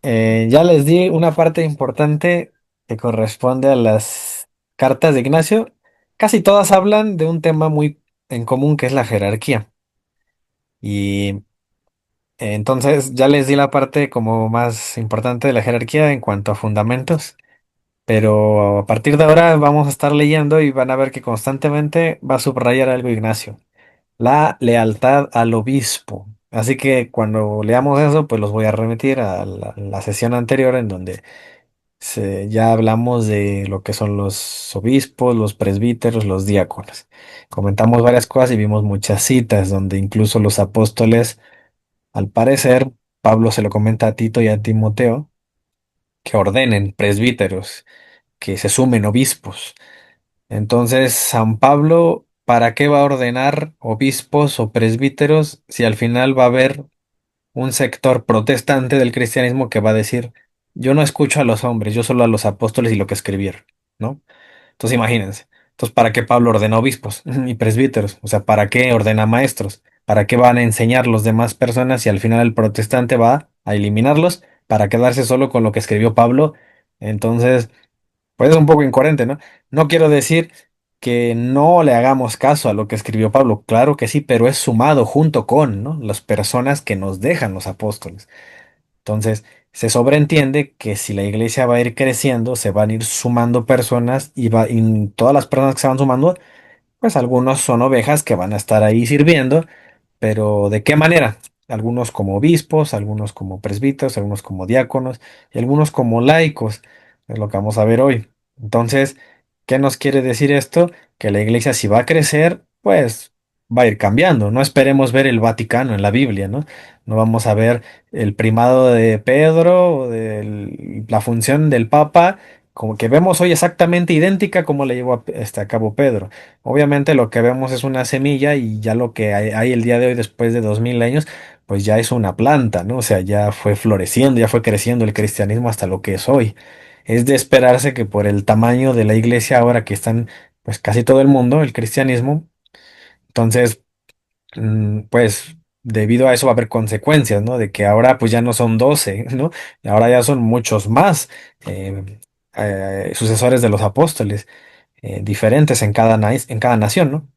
Ya les di una parte importante que corresponde a las cartas de Ignacio. Casi todas hablan de un tema muy en común que es la jerarquía. Y entonces ya les di la parte como más importante de la jerarquía en cuanto a fundamentos. Pero a partir de ahora vamos a estar leyendo y van a ver que constantemente va a subrayar algo Ignacio. La lealtad al obispo. Así que cuando leamos eso, pues los voy a remitir a la sesión anterior en donde ya hablamos de lo que son los obispos, los presbíteros, los diáconos. Comentamos varias cosas y vimos muchas citas donde incluso los apóstoles, al parecer, Pablo se lo comenta a Tito y a Timoteo, que ordenen presbíteros, que se sumen obispos. Entonces, San Pablo, ¿para qué va a ordenar obispos o presbíteros si al final va a haber un sector protestante del cristianismo que va a decir, yo no escucho a los hombres, yo solo a los apóstoles y lo que escribieron, ¿no? Entonces imagínense. Entonces, ¿para qué Pablo ordena obispos y presbíteros? O sea, ¿para qué ordena maestros? ¿Para qué van a enseñar los demás personas y al final el protestante va a eliminarlos para quedarse solo con lo que escribió Pablo? Entonces, pues es un poco incoherente, ¿no? No quiero decir que no le hagamos caso a lo que escribió Pablo, claro que sí, pero es sumado junto con, ¿no? Las personas que nos dejan los apóstoles. Entonces, se sobreentiende que si la iglesia va a ir creciendo, se van a ir sumando personas y todas las personas que se van sumando, pues algunos son ovejas que van a estar ahí sirviendo, pero ¿de qué manera? Algunos como obispos, algunos como presbíteros, algunos como diáconos y algunos como laicos. Es lo que vamos a ver hoy. Entonces, ¿qué nos quiere decir esto? Que la iglesia si va a crecer, pues va a ir cambiando. No esperemos ver el Vaticano en la Biblia, ¿no? No vamos a ver el primado de Pedro o la función del Papa como que vemos hoy exactamente idéntica como le llevó a cabo Pedro. Obviamente lo que vemos es una semilla y ya lo que hay el día de hoy después de 2000 años, pues ya es una planta, ¿no? O sea, ya fue floreciendo, ya fue creciendo el cristianismo hasta lo que es hoy. Es de esperarse que por el tamaño de la iglesia ahora que están, pues casi todo el mundo, el cristianismo, entonces, pues debido a eso va a haber consecuencias, ¿no? De que ahora pues ya no son 12, ¿no? Ahora ya son muchos más sucesores de los apóstoles diferentes en cada nación, ¿no?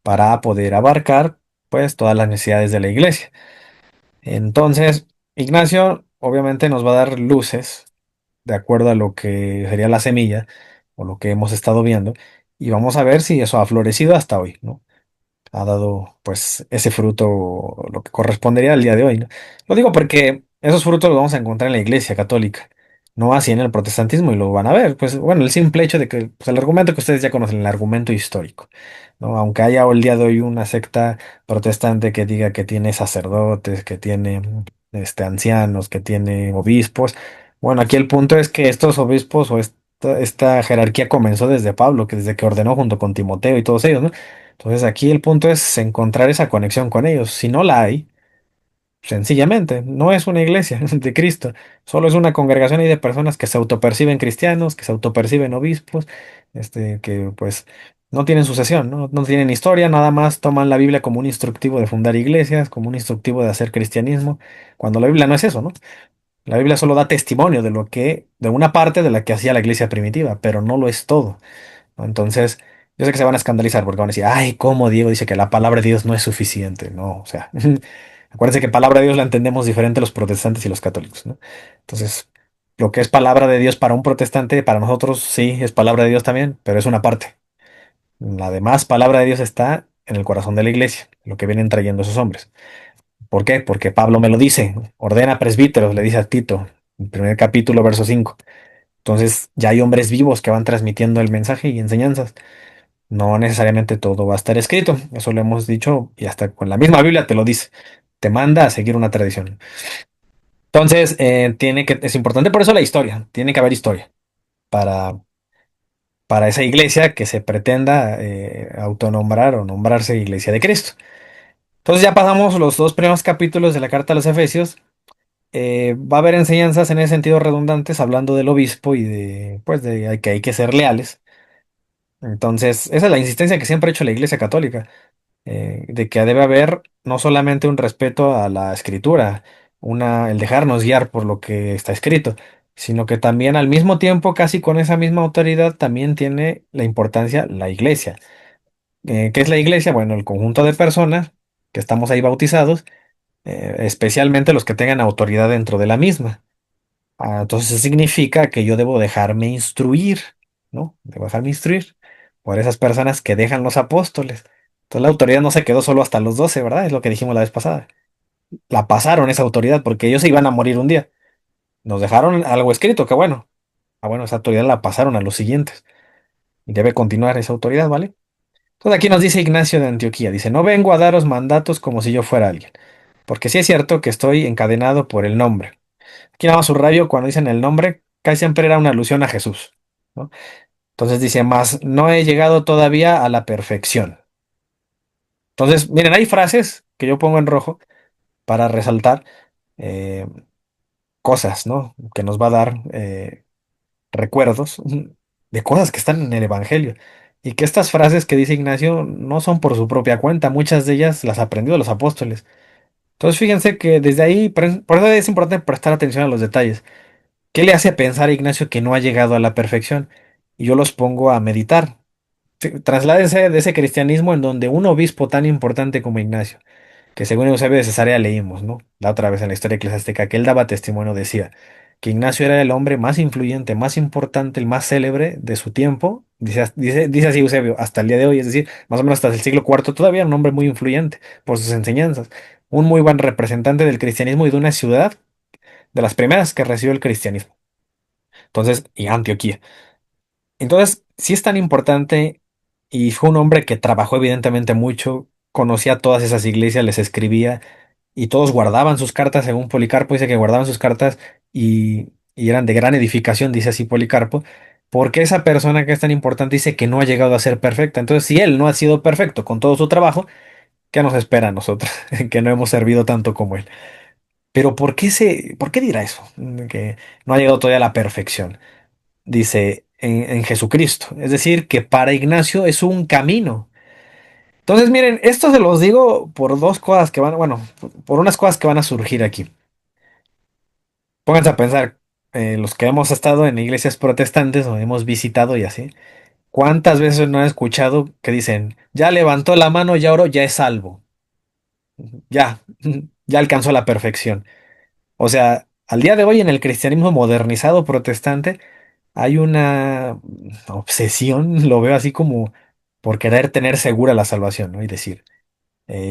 Para poder abarcar, pues, todas las necesidades de la iglesia. Entonces, Ignacio obviamente nos va a dar luces de acuerdo a lo que sería la semilla o lo que hemos estado viendo y vamos a ver si eso ha florecido hasta hoy, ¿no? Ha dado pues ese fruto, lo que correspondería al día de hoy, ¿no? Lo digo porque esos frutos los vamos a encontrar en la Iglesia Católica, no así en el protestantismo y lo van a ver. Pues bueno, el simple hecho de que pues, el argumento que ustedes ya conocen, el argumento histórico, ¿no? Aunque haya el día de hoy una secta protestante que diga que tiene sacerdotes, que tiene ancianos, que tiene obispos, bueno, aquí el punto es que estos obispos o esta jerarquía comenzó desde Pablo, que desde que ordenó junto con Timoteo y todos ellos, ¿no? Entonces aquí el punto es encontrar esa conexión con ellos. Si no la hay, sencillamente, no es una iglesia de Cristo, solo es una congregación ahí de personas que se autoperciben cristianos, que se autoperciben obispos, que pues no tienen sucesión, ¿no? No tienen historia, nada más toman la Biblia como un instructivo de fundar iglesias, como un instructivo de hacer cristianismo, cuando la Biblia no es eso, ¿no? La Biblia solo da testimonio de una parte de la que hacía la iglesia primitiva, pero no lo es todo, ¿no? Entonces, yo sé que se van a escandalizar porque van a decir, ay, ¿cómo Diego dice que la palabra de Dios no es suficiente? No, o sea, acuérdense que palabra de Dios la entendemos diferente los protestantes y los católicos, ¿no? Entonces, lo que es palabra de Dios para un protestante, para nosotros sí es palabra de Dios también, pero es una parte. La demás palabra de Dios está en el corazón de la iglesia, lo que vienen trayendo esos hombres. ¿Por qué? Porque Pablo me lo dice, ordena presbíteros, le dice a Tito, el primer capítulo, verso 5. Entonces, ya hay hombres vivos que van transmitiendo el mensaje y enseñanzas. No necesariamente todo va a estar escrito, eso lo hemos dicho y hasta con la misma Biblia te lo dice, te manda a seguir una tradición. Entonces, es importante por eso la historia, tiene que haber historia para, para esa iglesia que se pretenda autonombrar o nombrarse Iglesia de Cristo. Entonces ya pasamos los dos primeros capítulos de la carta a los Efesios. Va a haber enseñanzas en ese sentido redundantes hablando del obispo y de que hay que ser leales. Entonces, esa es la insistencia que siempre ha hecho la Iglesia Católica. De que debe haber no solamente un respeto a la escritura, el dejarnos guiar por lo que está escrito, sino que también al mismo tiempo, casi con esa misma autoridad, también tiene la importancia la iglesia. ¿Qué es la iglesia? Bueno, el conjunto de personas que estamos ahí bautizados, especialmente los que tengan autoridad dentro de la misma. Entonces eso significa que yo debo dejarme instruir, ¿no? Debo dejarme instruir por esas personas que dejan los apóstoles. Entonces la autoridad no se quedó solo hasta los 12, ¿verdad? Es lo que dijimos la vez pasada. La pasaron esa autoridad porque ellos se iban a morir un día. Nos dejaron algo escrito, que bueno. Bueno, esa autoridad la pasaron a los siguientes. Y debe continuar esa autoridad, ¿vale? Entonces aquí nos dice Ignacio de Antioquía, dice, no vengo a daros mandatos como si yo fuera alguien, porque sí es cierto que estoy encadenado por el nombre. Aquí nada más subrayo cuando dicen el nombre, casi siempre era una alusión a Jesús, ¿no? Entonces dice, más no he llegado todavía a la perfección. Entonces, miren, hay frases que yo pongo en rojo para resaltar eh, cosas, ¿no? Que nos va a dar recuerdos de cosas que están en el Evangelio. Y que estas frases que dice Ignacio no son por su propia cuenta, muchas de ellas las aprendió de los apóstoles. Entonces fíjense que desde ahí, por eso es importante prestar atención a los detalles. ¿Qué le hace pensar a Ignacio que no ha llegado a la perfección? Y yo los pongo a meditar. Trasládese de ese cristianismo en donde un obispo tan importante como Ignacio, que según Eusebio de Cesarea leímos, ¿no? La otra vez en la historia eclesiástica, que él daba testimonio, decía que Ignacio era el hombre más influyente, más importante, el más célebre de su tiempo. Dice así Eusebio, hasta el día de hoy, es decir, más o menos hasta el siglo cuarto, todavía un hombre muy influyente por sus enseñanzas, un muy buen representante del cristianismo y de una ciudad de las primeras que recibió el cristianismo. Entonces, y Antioquía. Entonces, si es tan importante y fue un hombre que trabajó evidentemente mucho, conocía todas esas iglesias, les escribía y todos guardaban sus cartas, según Policarpo dice que guardaban sus cartas y eran de gran edificación, dice así Policarpo, porque esa persona que es tan importante dice que no ha llegado a ser perfecta. Entonces, si él no ha sido perfecto con todo su trabajo, ¿qué nos espera a nosotros? Que no hemos servido tanto como él. Pero por qué dirá eso? Que no ha llegado todavía a la perfección. Dice en Jesucristo. Es decir, que para Ignacio es un camino. Entonces, miren, esto se los digo por dos cosas que van, bueno, por unas cosas que van a surgir aquí. Pónganse a pensar, los que hemos estado en iglesias protestantes o hemos visitado y así, ¿cuántas veces no han escuchado que dicen, ya levantó la mano, ya oró, ya es salvo? Ya, ya alcanzó la perfección. O sea, al día de hoy en el cristianismo modernizado protestante hay una obsesión, lo veo así como por querer tener segura la salvación, ¿no? Y decir,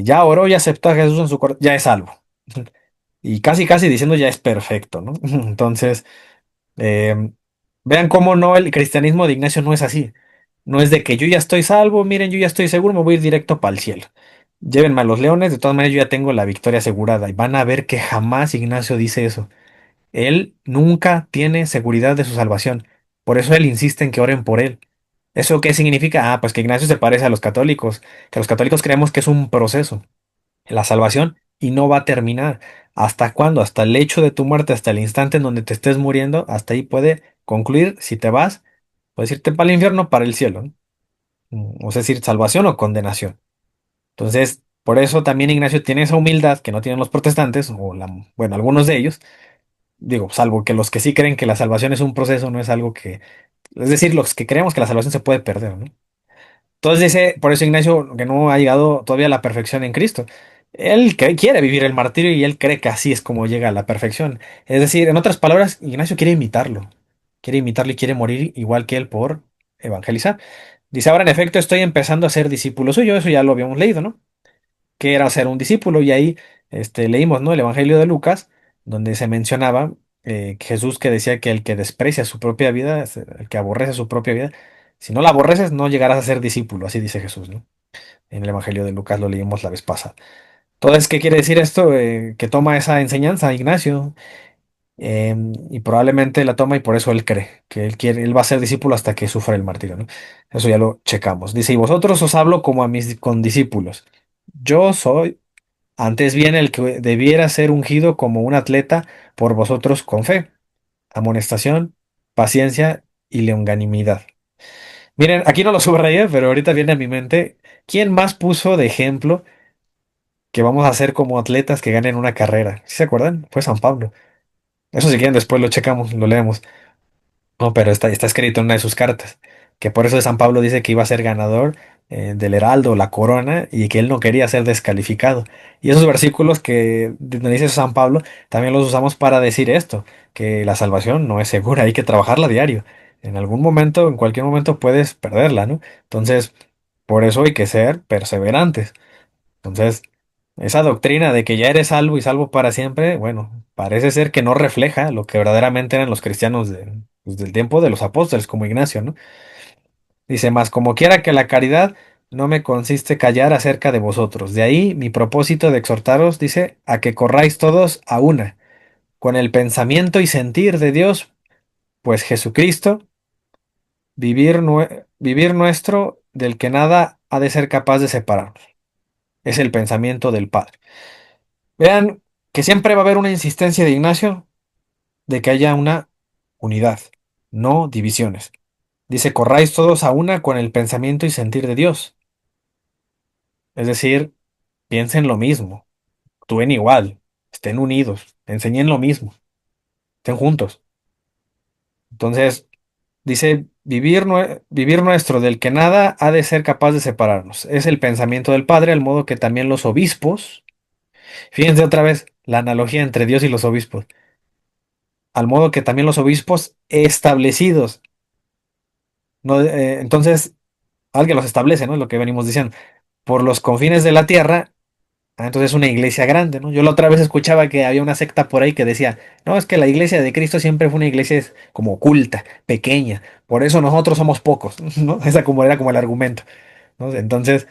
ya oró, ya aceptó a Jesús en su corazón, ya es salvo. Y casi, casi diciendo ya es perfecto, ¿no? Entonces, eh, vean cómo no, el cristianismo de Ignacio no es así. No es de que yo ya estoy salvo, miren, yo ya estoy seguro, me voy a ir directo para el cielo. Llévenme a los leones, de todas maneras yo ya tengo la victoria asegurada. Y van a ver que jamás Ignacio dice eso. Él nunca tiene seguridad de su salvación. Por eso él insiste en que oren por él. ¿Eso qué significa? Pues que Ignacio se parece a los católicos, que los católicos creemos que es un proceso, la salvación, y no va a terminar. ¿Hasta cuándo? Hasta el hecho de tu muerte, hasta el instante en donde te estés muriendo, hasta ahí puede concluir si te vas, puedes irte para el infierno o para el cielo, ¿no? O sea, es decir, salvación o condenación. Entonces, por eso también Ignacio tiene esa humildad que no tienen los protestantes, bueno, algunos de ellos, digo, salvo que los que sí creen que la salvación es un proceso, no es algo que, es decir, los que creemos que la salvación se puede perder, ¿no? Entonces dice, por eso Ignacio, que no ha llegado todavía a la perfección en Cristo. Él quiere vivir el martirio y él cree que así es como llega a la perfección. Es decir, en otras palabras, Ignacio quiere imitarlo y quiere morir igual que él por evangelizar. Dice, ahora en efecto estoy empezando a ser discípulo suyo, eso ya lo habíamos leído, ¿no? Que era ser un discípulo. Y ahí leímos, ¿no? El Evangelio de Lucas, donde se mencionaba que Jesús que decía que el que desprecia su propia vida, el que aborrece su propia vida, si no la aborreces, no llegarás a ser discípulo, así dice Jesús, ¿no? En el Evangelio de Lucas lo leímos la vez pasada. Entonces, ¿qué quiere decir esto? Que toma esa enseñanza Ignacio y probablemente la toma y por eso él cree que él va a ser discípulo hasta que sufra el martirio, ¿no? Eso ya lo checamos. Dice, y vosotros os hablo como a mis condiscípulos. Yo soy antes bien el que debiera ser ungido como un atleta por vosotros con fe, amonestación, paciencia y longanimidad. Miren, aquí no lo subrayé, pero ahorita viene a mi mente, ¿quién más puso de ejemplo que vamos a ser como atletas que ganen una carrera. ¿Sí se acuerdan? Fue San Pablo. Eso si quieren después lo checamos, lo leemos. No, pero está escrito en una de sus cartas, que por eso San Pablo dice que iba a ser ganador del Heraldo, la corona, y que él no quería ser descalificado. Y esos versículos que donde dice San Pablo, también los usamos para decir esto, que la salvación no es segura, hay que trabajarla a diario. En algún momento, en cualquier momento puedes perderla, ¿no? Entonces, por eso hay que ser perseverantes. Entonces, esa doctrina de que ya eres salvo y salvo para siempre, bueno, parece ser que no refleja lo que verdaderamente eran los cristianos pues, del tiempo de los apóstoles, como Ignacio, ¿no? Dice más, como quiera que la caridad no me consiste callar acerca de vosotros. De ahí mi propósito de exhortaros, dice, a que corráis todos a una, con el pensamiento y sentir de Dios, pues Jesucristo, vivir nuestro, del que nada ha de ser capaz de separarnos. Es el pensamiento del Padre. Vean que siempre va a haber una insistencia de Ignacio de que haya una unidad, no divisiones. Dice, corráis todos a una con el pensamiento y sentir de Dios. Es decir, piensen lo mismo, actúen igual, estén unidos, enseñen lo mismo, estén juntos. Entonces, dice, vivir nuestro, del que nada ha de ser capaz de separarnos. Es el pensamiento del Padre, al modo que también los obispos, fíjense otra vez la analogía entre Dios y los obispos, al modo que también los obispos establecidos. No, entonces, alguien los establece, ¿no? Es lo que venimos diciendo. Por los confines de la tierra, entonces es una iglesia grande, ¿no? Yo la otra vez escuchaba que había una secta por ahí que decía, no, es que la iglesia de Cristo siempre fue una iglesia como oculta, pequeña, por eso nosotros somos pocos, ¿no? Esa como era como el argumento, ¿no? Entonces,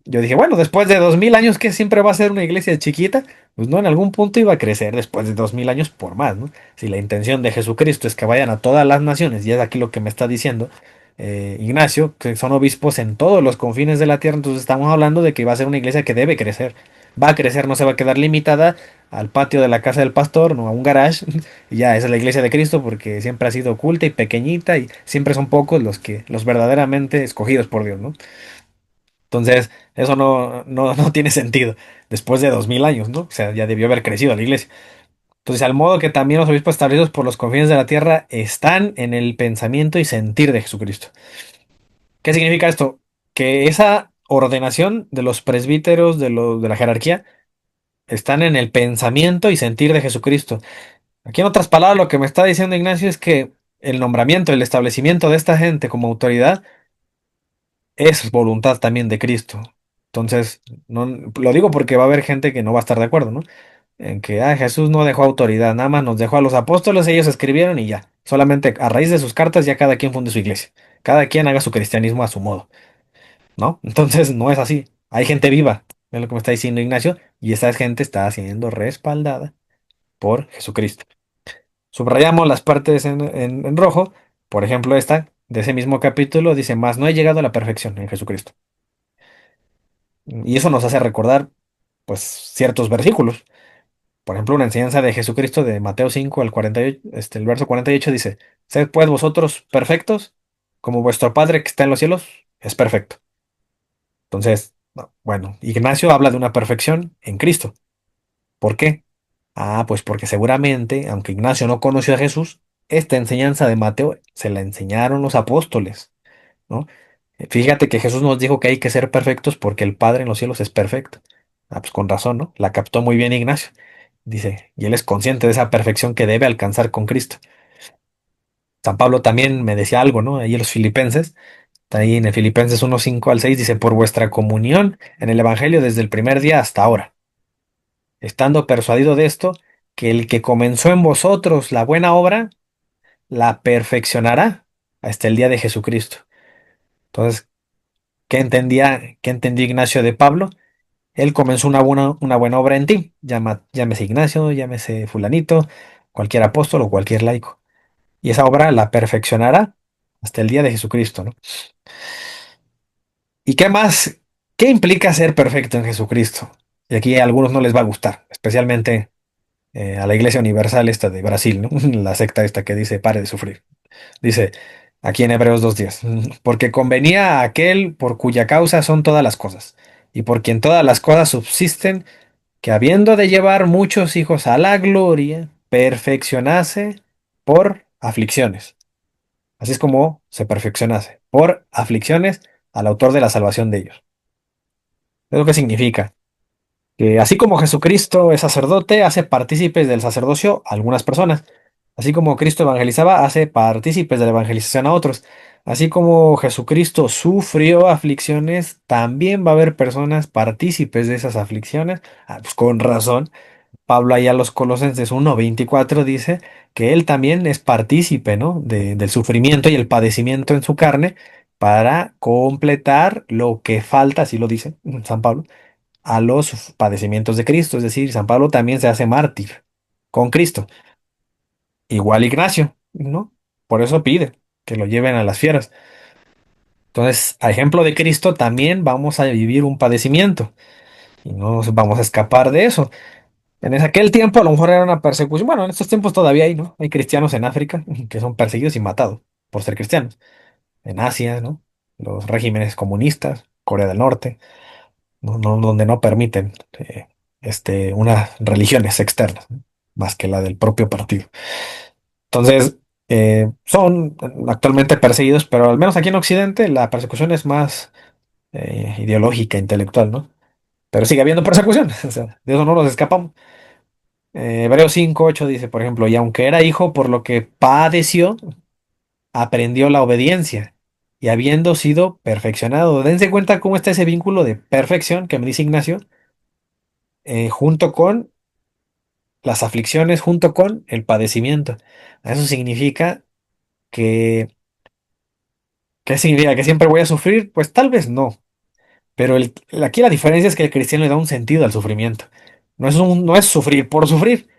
yo dije, bueno, después de 2000 años, que siempre va a ser una iglesia chiquita, pues no, en algún punto iba a crecer después de 2000 años por más, ¿no? Si la intención de Jesucristo es que vayan a todas las naciones, y es aquí lo que me está diciendo Ignacio, que son obispos en todos los confines de la tierra, entonces estamos hablando de que va a ser una iglesia que debe crecer. Va a crecer, no se va a quedar limitada al patio de la casa del pastor, no a un garage, y ya, esa es la iglesia de Cristo porque siempre ha sido oculta y pequeñita y siempre son pocos los verdaderamente escogidos por Dios, ¿no? Entonces, eso no tiene sentido después de 2000 años, ¿no? O sea, ya debió haber crecido la iglesia. Entonces, al modo que también los obispos establecidos por los confines de la tierra están en el pensamiento y sentir de Jesucristo. ¿Qué significa esto? Que esa ordenación de los presbíteros de la jerarquía están en el pensamiento y sentir de Jesucristo. Aquí, en otras palabras, lo que me está diciendo Ignacio es que el nombramiento, el establecimiento de esta gente como autoridad es voluntad también de Cristo. Entonces, no, lo digo porque va a haber gente que no va a estar de acuerdo, ¿no? En que Jesús no dejó autoridad, nada más nos dejó a los apóstoles, ellos escribieron y ya. Solamente a raíz de sus cartas ya cada quien funde su iglesia. Cada quien haga su cristianismo a su modo, ¿no? Entonces no es así. Hay gente viva, es lo que me está diciendo Ignacio, y esa gente está siendo respaldada por Jesucristo. Subrayamos las partes en rojo, por ejemplo, esta de ese mismo capítulo dice, más no he llegado a la perfección en Jesucristo. Y eso nos hace recordar, pues, ciertos versículos. Por ejemplo, una enseñanza de Jesucristo de Mateo 5 al 48, el verso 48 dice, sed pues vosotros perfectos, como vuestro Padre que está en los cielos es perfecto. Entonces, no, bueno, Ignacio habla de una perfección en Cristo. ¿Por qué? Pues porque seguramente, aunque Ignacio no conoció a Jesús, esta enseñanza de Mateo se la enseñaron los apóstoles, ¿no? Fíjate que Jesús nos dijo que hay que ser perfectos porque el Padre en los cielos es perfecto. Pues con razón, ¿no? La captó muy bien Ignacio. Dice, y él es consciente de esa perfección que debe alcanzar con Cristo. San Pablo también me decía algo, ¿no? Ahí en los Filipenses, está ahí en el Filipenses 1:5 al 6 dice, por vuestra comunión en el Evangelio desde el primer día hasta ahora, estando persuadido de esto, que el que comenzó en vosotros la buena obra, la perfeccionará hasta el día de Jesucristo. Entonces, qué entendía Ignacio de Pablo? Él comenzó una buena obra en ti, llámese Ignacio, llámese fulanito, cualquier apóstol o cualquier laico. Y esa obra la perfeccionará hasta el día de Jesucristo, ¿no? ¿Y qué más? ¿Qué implica ser perfecto en Jesucristo? Y aquí a algunos no les va a gustar, especialmente a la Iglesia Universal esta de Brasil, ¿no? La secta esta que dice pare de sufrir. Dice aquí en Hebreos 2:10, porque convenía a aquel por cuya causa son todas las cosas, y por quien todas las cosas subsisten, que habiendo de llevar muchos hijos a la gloria, perfeccionase por aflicciones. Así es como se perfeccionase, por aflicciones al autor de la salvación de ellos. ¿Es lo que significa? Que así como Jesucristo es sacerdote, hace partícipes del sacerdocio a algunas personas. Así como Cristo evangelizaba, hace partícipes de la evangelización a otros. Así como Jesucristo sufrió aflicciones, también va a haber personas partícipes de esas aflicciones. Ah, pues con razón, Pablo ahí a los Colosenses 1:24 dice que él también es partícipe, ¿no? Del sufrimiento y el padecimiento en su carne para completar lo que falta, así lo dice San Pablo, a los padecimientos de Cristo. Es decir, San Pablo también se hace mártir con Cristo. Igual Ignacio, ¿no? Por eso pide que lo lleven a las fieras. Entonces, a ejemplo de Cristo, también vamos a vivir un padecimiento y no nos vamos a escapar de eso. Aquel tiempo a lo mejor era una persecución. Bueno, en estos tiempos todavía hay, ¿no? Hay cristianos en África que son perseguidos y matados por ser cristianos. En Asia, ¿no? Los regímenes comunistas, Corea del Norte, donde no permiten unas religiones externas, ¿no? Más que la del propio partido. Entonces, son actualmente perseguidos, pero al menos aquí en Occidente la persecución es más ideológica, intelectual, ¿no? Pero sigue habiendo persecución, o sea, de eso no nos escapamos. Hebreos 5:8 dice, por ejemplo, y aunque era hijo, por lo que padeció, aprendió la obediencia, y habiendo sido perfeccionado. Dense cuenta cómo está ese vínculo de perfección que me dice Ignacio, junto con las aflicciones, junto con el padecimiento. Eso significa que, ¿qué significa? ¿Que siempre voy a sufrir? Pues tal vez no, pero aquí la diferencia es que el cristiano le da un sentido al sufrimiento. No es sufrir por sufrir,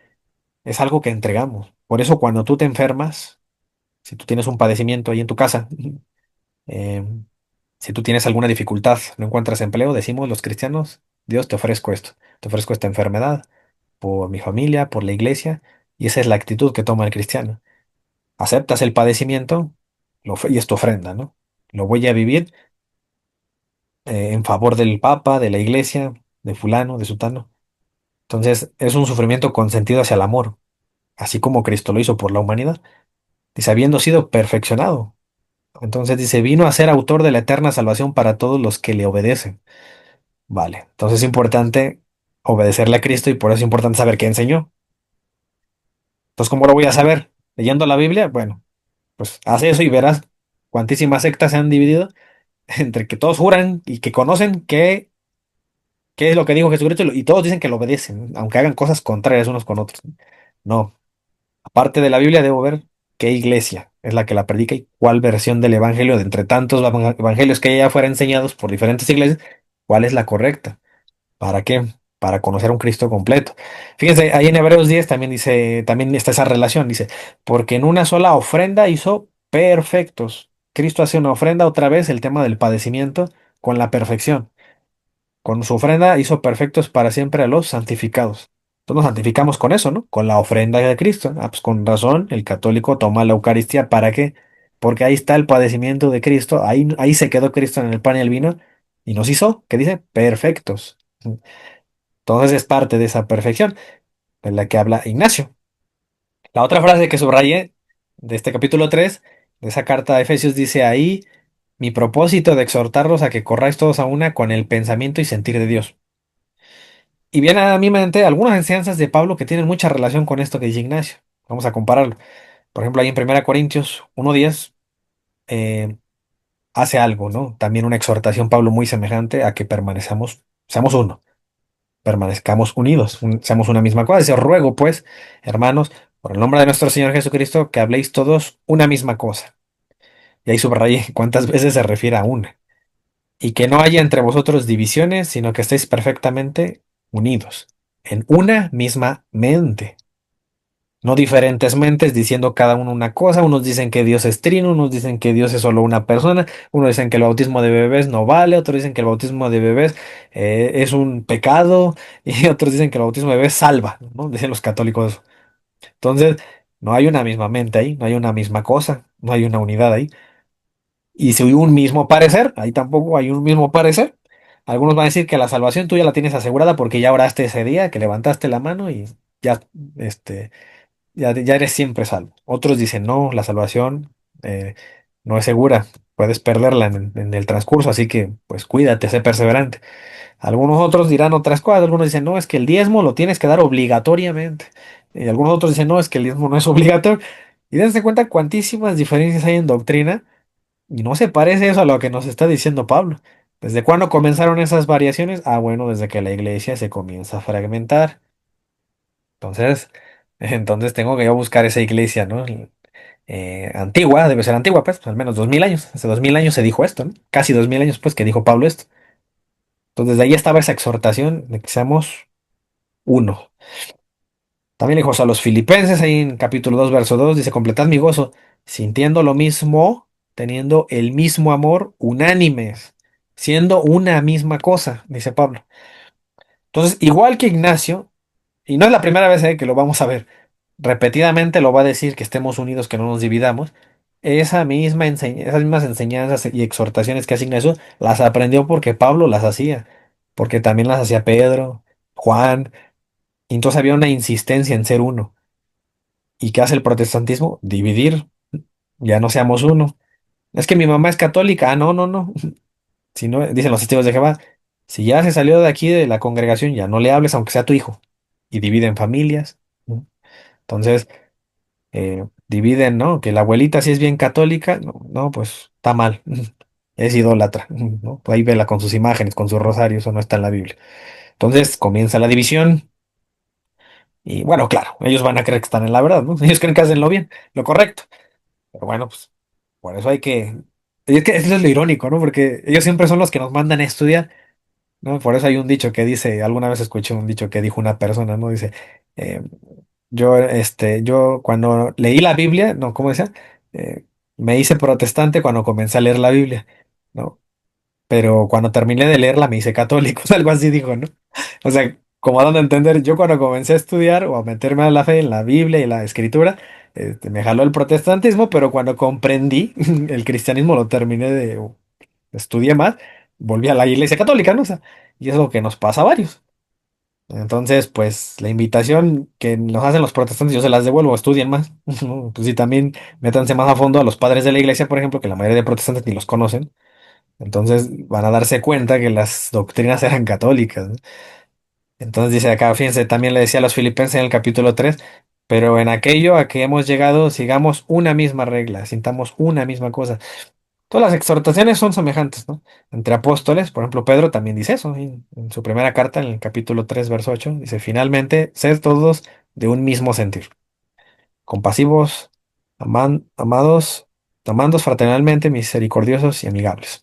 es algo que entregamos. Por eso cuando tú te enfermas, si tú tienes un padecimiento ahí en tu casa, eh, si tú tienes alguna dificultad, no encuentras empleo, decimos los cristianos, Dios te ofrezco esto, te ofrezco esta enfermedad por mi familia, por la iglesia, y esa es la actitud que toma el cristiano. Aceptas el padecimiento y es tu ofrenda, ¿no? Lo voy a vivir en favor del Papa, de la iglesia, de fulano, de sutano. Entonces es un sufrimiento con sentido hacia el amor, así como Cristo lo hizo por la humanidad, dice, habiendo sido perfeccionado. Entonces dice, vino a ser autor de la eterna salvación para todos los que le obedecen. Vale, entonces es importante obedecerle a Cristo y por eso es importante saber qué enseñó. Entonces, ¿cómo lo voy a saber? ¿Leyendo la Biblia? Bueno, pues haz eso y verás cuantísimas sectas se han dividido entre que todos juran y que conocen qué es lo que dijo Jesucristo y todos dicen que lo obedecen, aunque hagan cosas contrarias unos con otros. No, aparte de la Biblia debo ver qué iglesia es la que la predica y cuál versión del Evangelio de entre tantos evangelios que ya fueran enseñados por diferentes iglesias, cuál es la correcta. ¿Para qué? Para conocer a un Cristo completo. Fíjense, ahí en Hebreos 10 también dice, también está esa relación, dice, porque en una sola ofrenda hizo perfectos. Cristo hace una ofrenda, otra vez el tema del padecimiento con la perfección. Con su ofrenda hizo perfectos para siempre a los santificados. Entonces nos santificamos con eso, ¿no? Con la ofrenda de Cristo. Ah, pues con razón, el católico toma la Eucaristía. ¿Para qué? Porque ahí está el padecimiento de Cristo. Ahí se quedó Cristo en el pan y el vino y nos hizo, ¿qué dice? Perfectos. Entonces es parte de esa perfección de la que habla Ignacio. La otra frase que subrayé de este capítulo 3 de esa carta de Efesios, dice ahí, mi propósito de exhortarlos a que corráis todos a una con el pensamiento y sentir de Dios. Y viene a mi mente algunas enseñanzas de Pablo que tienen mucha relación con esto que dice Ignacio. Vamos a compararlo. Por ejemplo, ahí en 1 Corintios 1:10 eh, hace algo, ¿no? También una exhortación, Pablo, muy semejante a que permanezcamos, seamos uno, permanezcamos unidos, seamos una misma cosa. Dice, os ruego, pues, hermanos, por el nombre de nuestro Señor Jesucristo, que habléis todos una misma cosa. Y ahí subrayé cuántas veces se refiere a una. Y que no haya entre vosotros divisiones, sino que estéis perfectamente unidos, en una misma mente. No diferentes mentes diciendo cada uno una cosa. Unos dicen que Dios es trino, unos dicen que Dios es solo una persona, unos dicen que el bautismo de bebés no vale, otros dicen que el bautismo de bebés es un pecado y otros dicen que el bautismo de bebés salva, ¿no? Dicen los católicos. Entonces, no hay una misma mente ahí, no hay una misma cosa, no hay una unidad ahí. Y si hay un mismo parecer, ahí tampoco hay un mismo parecer. Algunos van a decir que la salvación tú ya la tienes asegurada porque ya oraste ese día, que levantaste la mano y ya, este, ya eres siempre salvo. Otros dicen, no, la salvación eh, no es segura, puedes perderla en el transcurso, así que pues cuídate, sé perseverante. Algunos otros dirán otras cosas, algunos dicen, no, es que el diezmo lo tienes que dar obligatoriamente. Y algunos otros dicen, no, es que el diezmo no es obligatorio. Y dense cuenta cuantísimas diferencias hay en doctrina y no se parece eso a lo que nos está diciendo Pablo. ¿Desde cuándo comenzaron esas variaciones? Ah, bueno, desde que la iglesia se comienza a fragmentar. Entonces, entonces tengo que yo buscar esa iglesia, ¿no? Antigua, debe ser antigua, pues, al menos 2000 años. Hace 2000 años se dijo esto, ¿no? Casi 2000 años, pues, que dijo Pablo esto. Entonces, desde ahí estaba esa exhortación de que seamos uno. También dijo a los filipenses, ahí en capítulo 2 verso 2 dice, completad mi gozo, sintiendo lo mismo, teniendo el mismo amor, unánimes, siendo una misma cosa, dice Pablo. Entonces, igual que Ignacio, y no es la primera vez que lo vamos a ver, repetidamente lo va a decir que estemos unidos, que no nos dividamos. Esas mismas enseñanzas y exhortaciones que hace Ignacio las aprendió porque Pablo las hacía, porque también las hacía Pedro, Juan, y entonces había una insistencia en ser uno. ¿Y qué hace el protestantismo? Dividir, ya no seamos uno. Es que mi mamá es católica, ah, no, no, no. Si no, dicen los testigos de Jehová, si ya se salió de aquí de la congregación, ya no le hables aunque sea tu hijo. Y dividen familias, ¿no? Entonces, dividen, ¿no? Que la abuelita sí es bien católica, no, no, pues está mal, es idólatra, ¿no? Ahí vela con sus imágenes, con sus rosarios, eso no está en la Biblia. Entonces comienza la división y bueno, claro, ellos van a creer que están en la verdad, ¿no? Ellos creen que hacen lo bien, lo correcto. Pero bueno, pues por eso hay que... Y es que eso es lo irónico, ¿no? Porque ellos siempre son los que nos mandan a estudiar, ¿no? Por eso hay un dicho que dice, alguna vez escuché un dicho que dijo una persona, ¿no? Dice, eh, yo cuando leí la Biblia, no, ¿cómo decía? Eh, Me hice protestante cuando comencé a leer la Biblia, ¿no? Pero cuando terminé de leerla me hice católico, algo así dijo, ¿no? O sea, como dando a entender, yo cuando comencé a estudiar o a meterme a la fe en la Biblia y la escritura, me jaló el protestantismo, pero cuando comprendí el cristianismo lo terminé estudié más, volví a la iglesia católica, ¿no? O sea, y es lo que nos pasa a varios. Entonces, pues la invitación que nos hacen los protestantes, yo se las devuelvo, estudien más. ¿No? Pues sí, también métanse más a fondo a los padres de la iglesia, por ejemplo, que la mayoría de protestantes ni los conocen. Entonces van a darse cuenta que las doctrinas eran católicas, ¿no? Entonces dice acá, fíjense, también le decía a los filipenses en el capítulo 3 pero en aquello a que hemos llegado, sigamos una misma regla, sintamos una misma cosa. Todas las exhortaciones son semejantes, ¿no? Entre apóstoles, por ejemplo, Pedro también dice eso, en su primera carta, en el capítulo 3 verso 8 dice, finalmente, sed todos de un mismo sentir, compasivos, amados, amándoos fraternalmente, misericordiosos y amigables.